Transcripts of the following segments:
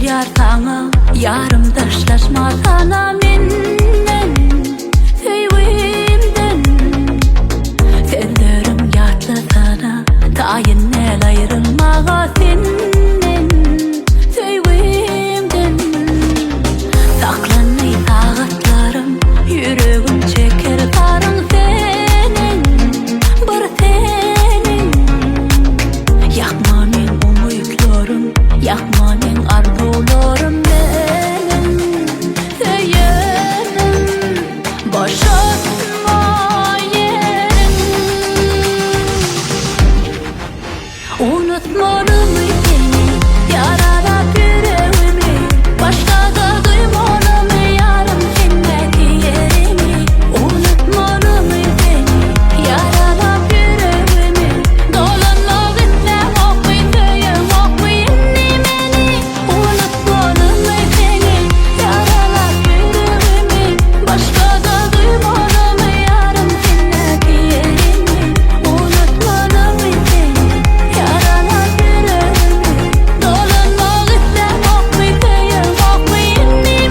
yar sana, yarım taşlaşma sana menden, sevimden. Sözlerim yatlı sana, tayin el ayrılmağa senden, sevimden. Saklanay saatlarım, yüreğim çeker sarın senin, bir senin. Yakma men umutlarım, yakma men arzularım benim, seyenim. Boşatma yerim, unutmadım seni, yaralap yüreğimi. Başka da duymadım yarım sendeki yerimi. Unutmadım seni, yaralap yüreğimi. Dolanmak istem okuyayım, okuyayım beni. Unutmadım seni, yaralap yüreğimi. Başka da duymadım yarım sendeki yerimi. Unutmadım seni, yaralap yüreğimi. Dolanmak istem okuyayım, okuyayım beni.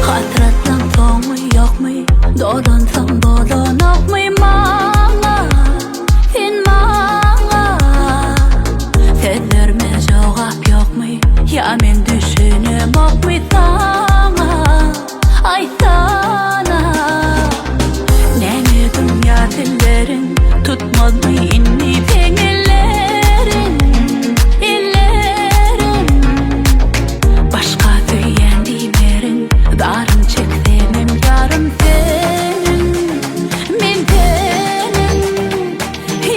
Hatırlatsam son mu yok mu? Dolansam dolanak mı bana? Sen bana sözlerime cevap yok mu? Ya men düşünüm ok mu sana? Ay sana nemedim ya dillerin, tutmaz mı inni penillerin, illerin. Başka söyleyendim yerin, darım çeksenim yarım senin, men senin,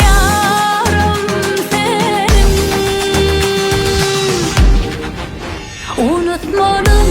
yarım senin. Unutmadım